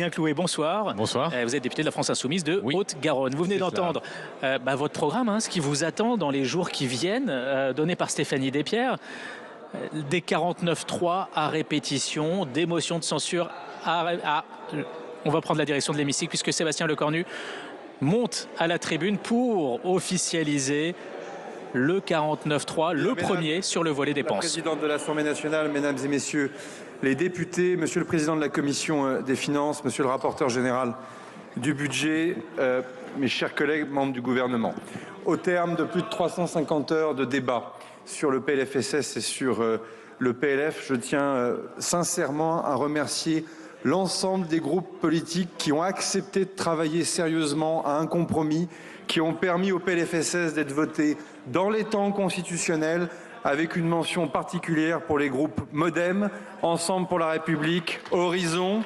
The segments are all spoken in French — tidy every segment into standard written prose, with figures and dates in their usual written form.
Bien Cloué, bonsoir. Bonsoir. Vous êtes député de la France Insoumise de Haute-Garonne. Vous venez d'entendre votre programme, ce qui vous attend dans les jours qui viennent, donné par Stéphanie Despierres. Des 49.3 à répétition, des motions de censure on va prendre la direction de l'hémicycle puisque Sébastien Lecornu monte à la tribune pour officialiser le 49.3, le premier sur le volet dépenses. Présidente de l'Assemblée nationale, mesdames et messieurs les députés, monsieur le président de la commission des finances, monsieur le rapporteur général du budget, mes chers collègues membres du gouvernement. Au terme de plus de 350 heures de débat sur le PLFSS et sur le PLF, je tiens sincèrement à remercier l'ensemble des groupes politiques qui ont accepté de travailler sérieusement à un compromis, qui ont permis au PLFSS d'être voté dans les temps constitutionnels, avec une mention particulière pour les groupes MoDem, Ensemble pour la République, Horizon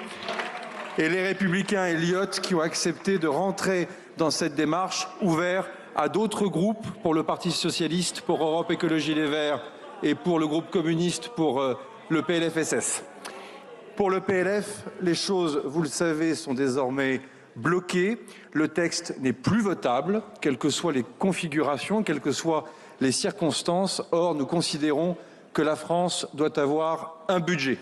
et les Républicains et Liot qui ont accepté de rentrer dans cette démarche, ouvert à d'autres groupes, pour le Parti socialiste, pour Europe Écologie Les Verts et pour le groupe communiste pour le PLFSS. Pour le PLF, les choses, vous le savez, sont désormais bloquées. Le texte n'est plus votable, quelles que soient les configurations, quelles que soient les circonstances. Or, nous considérons que la France doit avoir un budget.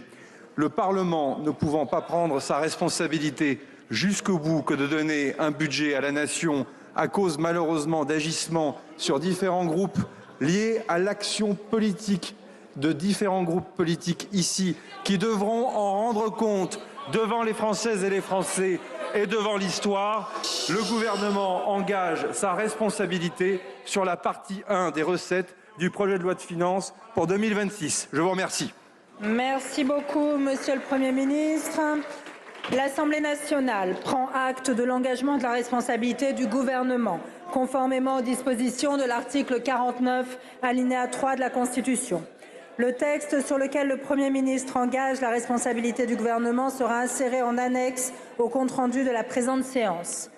Le Parlement ne pouvant pas prendre sa responsabilité jusqu'au bout que de donner un budget à la nation à cause malheureusement d'agissements sur différents groupes liés à l'action politique de différents groupes politiques ici qui devront en rendre compte devant les Françaises et les Français et devant l'histoire, le gouvernement engage sa responsabilité sur la partie 1 des recettes du projet de loi de finances pour 2026. Je vous remercie. Merci beaucoup, Monsieur le Premier ministre. L'Assemblée nationale prend acte de l'engagement de la responsabilité du gouvernement, conformément aux dispositions de l'article 49, alinéa 3 de la Constitution. Le texte sur lequel le Premier ministre engage la responsabilité du gouvernement sera inséré en annexe au compte-rendu de la présente séance.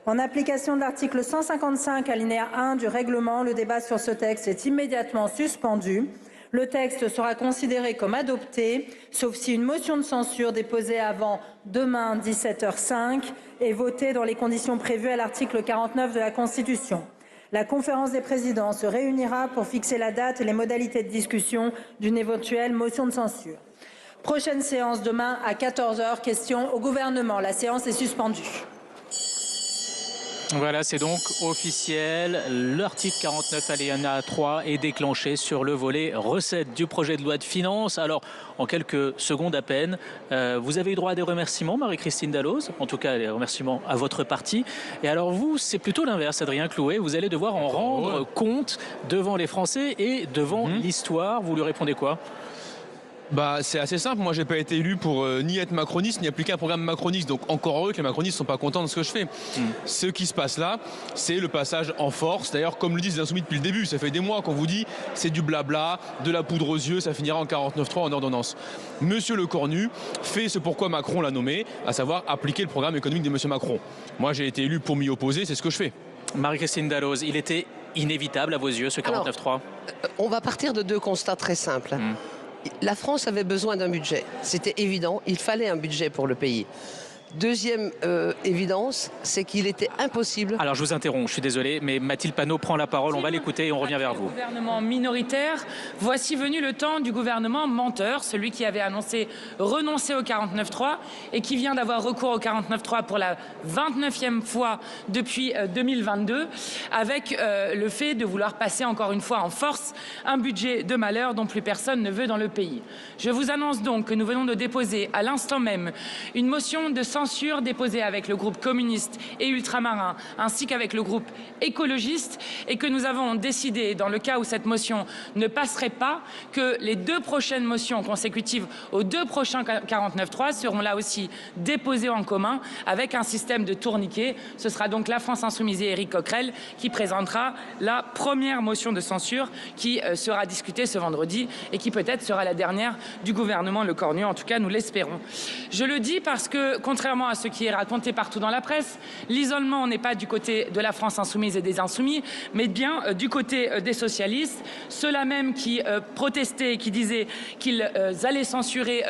En application de l'article 155, alinéa 1 du règlement, le débat sur ce texte est immédiatement suspendu. Le texte sera considéré comme adopté, sauf si une motion de censure déposée avant demain 17h05 est votée dans les conditions prévues à l'article 49 de la Constitution. La conférence des présidents se réunira pour fixer la date et les modalités de discussion d'une éventuelle motion de censure. Prochaine séance demain à 14h. Questions au gouvernement. La séance est suspendue. Voilà, c'est donc officiel. L'article 49 alinéa 3 est déclenché sur le volet recettes du projet de loi de finances. Alors, en quelques secondes à peine, vous avez eu droit à des remerciements, Marie-Christine Dalloz, en tout cas les remerciements à votre parti. Et alors vous, c'est plutôt l'inverse, Adrien Cloué. Vous allez devoir en rendre compte devant les Français et devant l'histoire. Vous lui répondez quoi ? C'est assez simple, moi j'ai pas été élu pour ni être macroniste ni appliquer un programme macroniste, donc encore heureux que les macronistes sont pas contents de ce que je fais. Ce qui se passe là, c'est le passage en force, d'ailleurs comme le disent les Insoumis depuis le début, ça fait des mois qu'on vous dit c'est du blabla, de la poudre aux yeux, ça finira en 49.3 en ordonnance. Monsieur Lecornu fait ce pourquoi Macron l'a nommé, à savoir appliquer le programme économique de monsieur Macron. Moi j'ai été élu pour m'y opposer, c'est ce que je fais. Marie-Christine Dalloz, il était inévitable à vos yeux ce 49.3 ? On va partir de deux constats très simples. La France avait besoin d'un budget, c'était évident, il fallait un budget pour le pays. Deuxième évidence, c'est qu'il était impossible... Alors je vous interromps, je suis désolé, mais Mathilde Panot prend la parole, on va l'écouter et on revient vers vous. Gouvernement minoritaire, voici venu le temps du gouvernement menteur, celui qui avait annoncé renoncer au 49.3 et qui vient d'avoir recours au 49.3 pour la 29e fois depuis 2022, avec le fait de vouloir passer encore une fois en force un budget de malheur dont plus personne ne veut dans le pays. Je vous annonce donc que nous venons de déposer à l'instant même une motion de censure déposée avec le groupe communiste et ultramarin ainsi qu'avec le groupe écologiste et que nous avons décidé, dans le cas où cette motion ne passerait pas, que les deux prochaines motions consécutives aux deux prochains 49.3 seront là aussi déposées en commun avec un système de tourniquet. Ce sera donc la France Insoumise et Éric Coquerel qui présentera la première motion de censure qui sera discutée ce vendredi et qui peut-être sera la dernière du gouvernement Lecornu. En tout cas, nous l'espérons. Je le dis parce que, contrairement contrairement à ce qui est raconté partout dans la presse, l'isolement n'est pas du côté de la France insoumise et des insoumis, mais bien du côté des socialistes, ceux-là même qui protestaient et qui disaient qu'ils allaient censurer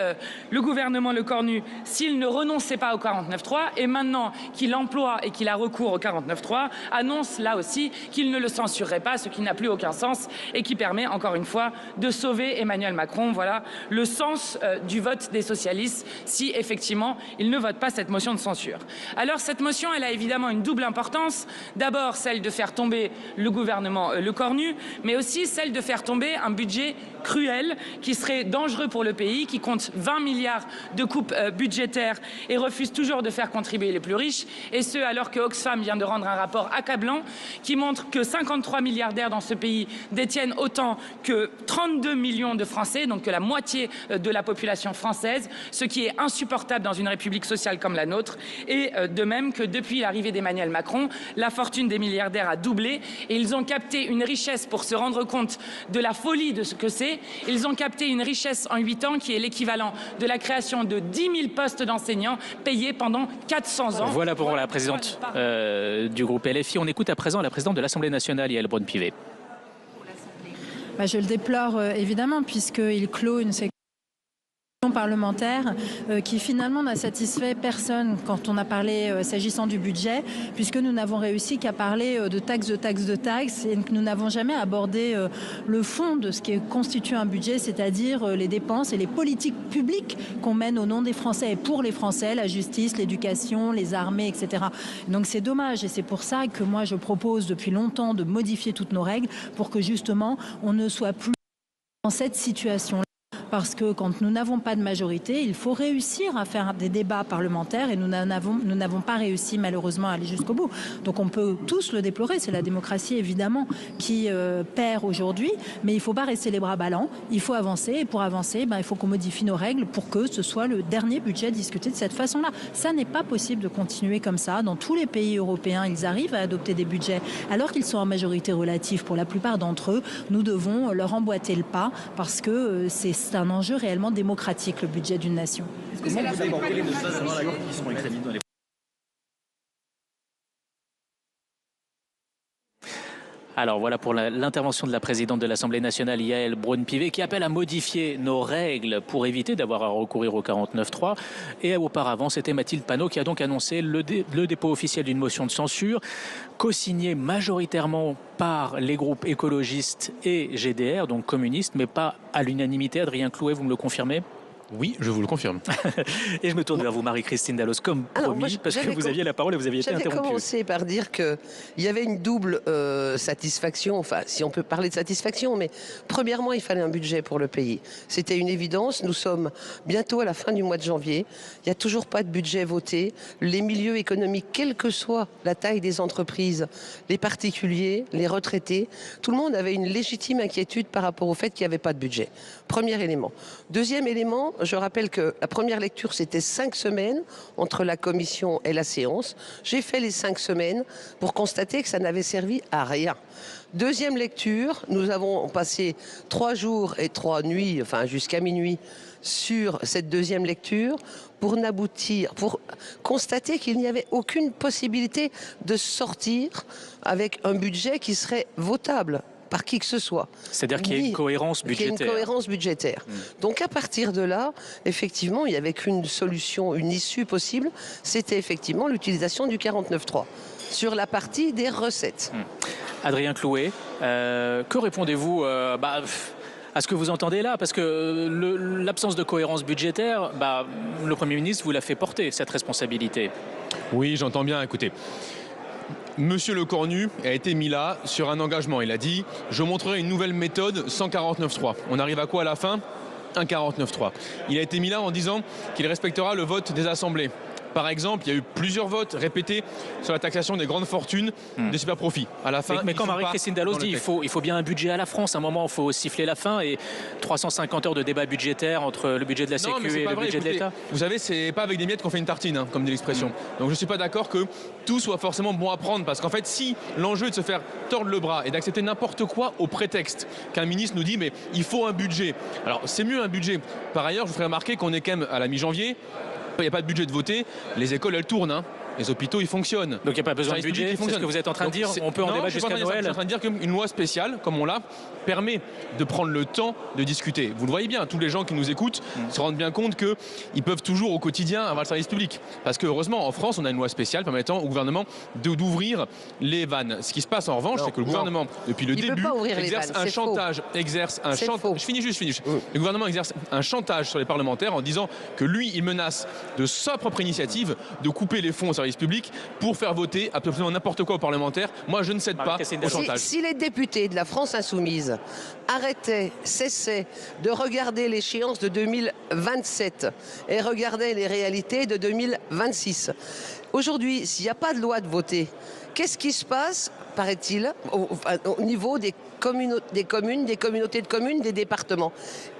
le gouvernement Lecornu s'il ne renonçait pas au 49.3, et maintenant qu'il emploie et qu'il a recours au 49.3, annonce là aussi qu'il ne le censurerait pas, ce qui n'a plus aucun sens et qui permet encore une fois de sauver Emmanuel Macron. Voilà le sens du vote des socialistes si effectivement ils ne votent pas cette motion de censure. Alors cette motion, elle a évidemment une double importance. D'abord celle de faire tomber le gouvernement Lecornu, mais aussi celle de faire tomber un budget cruel qui serait dangereux pour le pays, qui compte 20 milliards de coupes budgétaires et refuse toujours de faire contribuer les plus riches, et ce alors que Oxfam vient de rendre un rapport accablant qui montre que 53 milliardaires dans ce pays détiennent autant que 32 millions de Français, donc que la moitié de la population française, ce qui est insupportable dans une république sociale comme la nôtre, et de même que depuis l'arrivée d'Emmanuel Macron, la fortune des milliardaires a doublé et ils ont capté une richesse pour se rendre compte de la folie de ce que c'est. Ils ont capté une richesse en 8 ans qui est l'équivalent de la création de 10 000 postes d'enseignants payés pendant 400 ans. Voilà pour la présidente du groupe LFI. On écoute à présent la présidente de l'Assemblée nationale, Yaël Braun-Pivet. Je le déplore évidemment puisqu'il clôt une séquence parlementaire qui finalement n'a satisfait personne quand on a parlé s'agissant du budget, puisque nous n'avons réussi qu'à parler de taxes et que nous n'avons jamais abordé le fond de ce qui constitue un budget, c'est-à-dire les dépenses et les politiques publiques qu'on mène au nom des Français et pour les Français, la justice, l'éducation, les armées, etc. Donc c'est dommage et c'est pour ça que moi je propose depuis longtemps de modifier toutes nos règles pour que justement on ne soit plus dans cette situation-là. Parce que quand nous n'avons pas de majorité, il faut réussir à faire des débats parlementaires et nous n'avons pas réussi malheureusement à aller jusqu'au bout. Donc on peut tous le déplorer, c'est la démocratie évidemment qui perd aujourd'hui, mais il ne faut pas rester les bras ballants, il faut avancer et pour avancer, il faut qu'on modifie nos règles pour que ce soit le dernier budget discuté de cette façon-là. Ça n'est pas possible de continuer comme ça. Dans tous les pays européens, ils arrivent à adopter des budgets alors qu'ils sont en majorité relative pour la plupart d'entre eux. Nous devons leur emboîter le pas parce que c'est un enjeu réellement démocratique, le budget d'une nation. Comment vous abordez les mesures qui seront examinées dans les... Alors voilà pour l'intervention de la présidente de l'Assemblée nationale, Yaël Braun-Pivet, qui appelle à modifier nos règles pour éviter d'avoir à recourir au 49.3. Et auparavant, c'était Mathilde Panot qui a donc annoncé le dépôt officiel d'une motion de censure, co-signée majoritairement par les groupes écologistes et GDR, donc communistes, mais pas à l'unanimité. Adrien Clouet, vous me le confirmez ? Oui, je vous le confirme. Et je me tourne vers vous, Marie-Christine Dallos, comme promis, parce que vous aviez la parole et vous aviez été interrompue. J'avais commencé par dire qu'il y avait une double satisfaction, enfin, si on peut parler de satisfaction, mais premièrement, il fallait un budget pour le pays. C'était une évidence. Nous sommes bientôt à la fin du mois de janvier. Il n'y a toujours pas de budget voté. Les milieux économiques, quelle que soit la taille des entreprises, les particuliers, les retraités, tout le monde avait une légitime inquiétude par rapport au fait qu'il n'y avait pas de budget. Premier élément. Deuxième élément, je rappelle que la première lecture, c'était 5 semaines entre la commission et la séance. J'ai fait les 5 semaines pour constater que ça n'avait servi à rien. Deuxième lecture, nous avons passé 3 jours et 3 nuits, enfin jusqu'à minuit, sur cette deuxième lecture pour n'aboutir, pour constater qu'il n'y avait aucune possibilité de sortir avec un budget qui serait votable par qui que ce soit. C'est-à-dire qu'il y ait une cohérence budgétaire. Qu'il y ait une cohérence budgétaire. Donc à partir de là, effectivement, il n'y avait qu'une solution, une issue possible, c'était effectivement l'utilisation du 49.3 sur la partie des recettes. Adrien Clouet, que répondez-vous à ce que vous entendez là? Parce que l'absence de cohérence budgétaire, le Premier ministre vous l'a fait porter, cette responsabilité. Oui, j'entends bien, écoutez. Monsieur Lecornu a été mis là sur un engagement. Il a dit « Je montrerai une nouvelle méthode sans 49.3 ». On arrive à quoi à la fin? Un 49.3. Il a été mis là en disant qu'il respectera le vote des assemblées. Par exemple, il y a eu plusieurs votes répétés sur la taxation des grandes fortunes, des super profits. À la fin, mais quand Marie-Christine Dallos dit il faut bien un budget à la France, à un moment il faut siffler la fin et 350 heures de débat budgétaire entre le budget de la Sécu et le budget de l'État. Vous savez, c'est pas avec des miettes qu'on fait une tartine, comme dit l'expression. Donc je ne suis pas d'accord que tout soit forcément bon à prendre, parce qu'en fait, si l'enjeu est de se faire tordre le bras et d'accepter n'importe quoi au prétexte qu'un ministre nous dit mais il faut un budget. Alors c'est mieux un budget. Par ailleurs, je vous ferai remarquer qu'on est quand même à la mi-janvier. il n'y a pas de budget de voter, les écoles elles tournent, hein. Les hôpitaux ils fonctionnent. Donc il n'y a pas besoin de Service budget, public, c'est ce que vous êtes en train de dire. On peut en débattre jusqu'à Noël. Je suis en train de dire qu'une loi spéciale, comme on l'a, permet de prendre le temps de discuter. Vous le voyez bien, tous les gens qui nous écoutent se rendent bien compte qu'ils peuvent toujours au quotidien avoir le service public. Parce que heureusement, en France, on a une loi spéciale permettant au gouvernement d'ouvrir les vannes. Ce qui se passe en revanche, c'est que le gouvernement, depuis le début, exerce un chantage. Je finis juste. Le gouvernement exerce un chantage sur les parlementaires en disant que lui, il menace de sa propre initiative de couper les fonds au service public pour faire voter absolument n'importe quoi aux parlementaires. Moi, je ne cède pas au chantage. Si les députés de la France insoumise cessaient de regarder l'échéance de 2027 et regardaient les réalités de 2026, aujourd'hui, s'il n'y a pas de loi de voter, qu'est-ce qui se passe, paraît-il, au niveau des communes, des communautés de communes, des départements?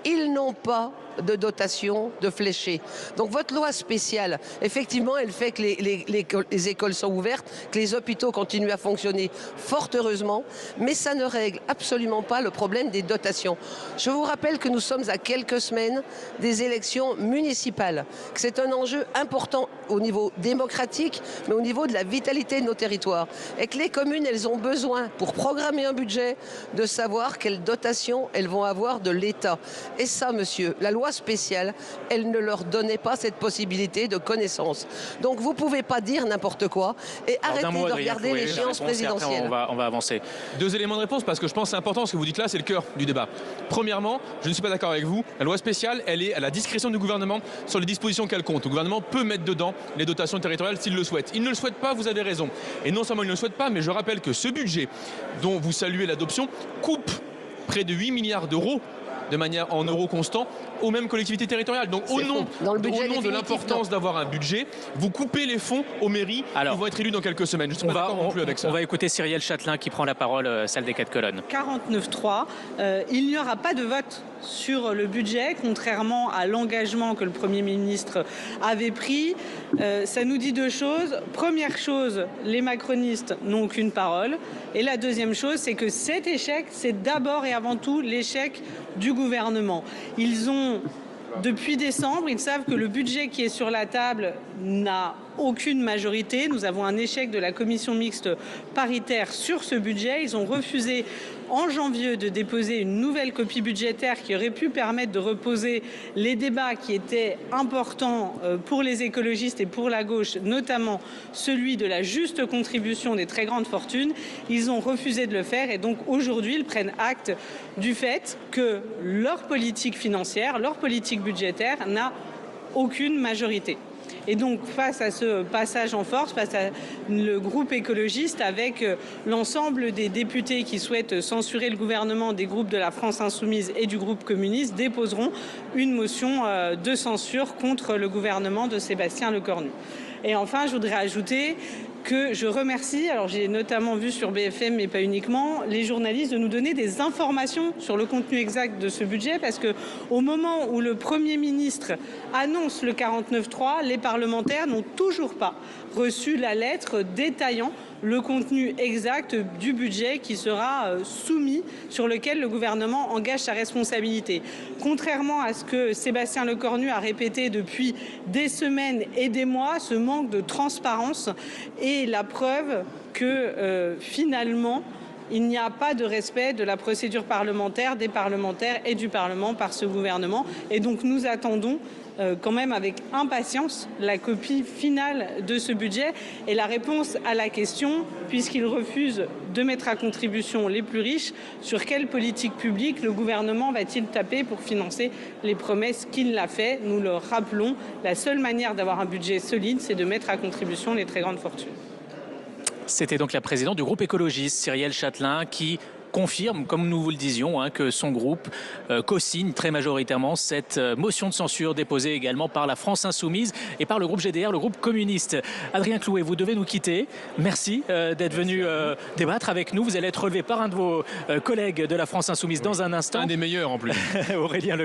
Ils n'ont pas de dotation de fléchés. Donc votre loi spéciale, effectivement, elle fait que les écoles sont ouvertes, que les hôpitaux continuent à fonctionner fort heureusement, mais ça ne règle absolument pas le problème des dotations. Je vous rappelle que nous sommes à quelques semaines des élections municipales, que c'est un enjeu important au niveau démocratique, mais au niveau de la vitalité de nos territoires. Et que les communes, elles ont besoin, pour programmer un budget, de savoir quelles dotations elles vont avoir de l'État. Et ça, monsieur, la loi spéciale, elle ne leur donnait pas cette possibilité de connaissance. Donc vous ne pouvez pas dire n'importe quoi et arrêtez de regarder l'échéance présidentielle. On va avancer. 2 éléments de réponse, parce que je pense que c'est important, ce que vous dites là, c'est le cœur du débat. Premièrement, je ne suis pas d'accord avec vous, la loi spéciale, elle est à la discrétion du gouvernement sur les dispositions qu'elle compte. Le gouvernement peut mettre dedans les dotations territoriales s'il le souhaite. Il ne le souhaite pas, vous avez raison. Et non seulement il ne le souhaite pas, mais je rappelle que ce budget dont vous saluez l'adoption coupe près de 8 milliards d'euros de manière en euros constants aux mêmes collectivités territoriales. Donc au nom de l'importance d'avoir un budget, vous coupez les fonds aux mairies qui vont être élus dans quelques semaines. Je ne suis pas d'accord non plus avec ça. On va écouter Cyrielle Châtelain qui prend la parole, salle des 4 colonnes. 49.3, il n'y aura pas de vote sur le budget, contrairement à l'engagement que le Premier ministre avait pris. Ça nous dit 2 choses. Première chose, les macronistes n'ont aucune parole. Et la deuxième chose, c'est que cet échec, c'est d'abord et avant tout l'échec du gouvernement. Ils ont, depuis décembre, ils savent que le budget qui est sur la table n'a aucune majorité. Nous avons un échec de la commission mixte paritaire sur ce budget. Ils ont refusé en janvier de déposer une nouvelle copie budgétaire qui aurait pu permettre de reposer les débats qui étaient importants pour les écologistes et pour la gauche, notamment celui de la juste contribution des très grandes fortunes. Ils ont refusé de le faire et donc aujourd'hui ils prennent acte du fait que leur politique financière, leur politique budgétaire n'a aucune majorité. Et donc, face à ce passage en force, face à le groupe écologiste, avec l'ensemble des députés qui souhaitent censurer le gouvernement, des groupes de la France Insoumise et du groupe communiste, déposeront une motion de censure contre le gouvernement de Sébastien Lecornu. Et enfin, je voudrais ajouter que je remercie, alors j'ai notamment vu sur BFM, mais pas uniquement, les journalistes de nous donner des informations sur le contenu exact de ce budget, parce que au moment où le Premier ministre annonce le 49.3, les parlementaires n'ont toujours pas reçu la lettre détaillant le contenu exact du budget qui sera soumis, sur lequel le gouvernement engage sa responsabilité. Contrairement à ce que Sébastien Lecornu a répété depuis des semaines et des mois, ce manque de transparence est la preuve que finalement, il n'y a pas de respect de la procédure parlementaire, des parlementaires et du Parlement par ce gouvernement. Et donc nous attendons quand même avec impatience la copie finale de ce budget et la réponse à la question, puisqu'il refuse de mettre à contribution les plus riches, sur quelle politique publique le gouvernement va-t-il taper pour financer les promesses qu'il a faites? Nous le rappelons, la seule manière d'avoir un budget solide, c'est de mettre à contribution les très grandes fortunes. C'était donc la présidente du groupe écologiste, Cyrielle Châtelain, qui confirme, comme nous vous le disions, que son groupe co-signe très majoritairement cette motion de censure déposée également par la France Insoumise et par le groupe GDR, le groupe communiste. Adrien Clouet, vous devez nous quitter. Merci d'être venu débattre avec nous. Vous allez être relevé par un de vos collègues de la France Insoumise dans un instant. Un des meilleurs en plus. Aurélien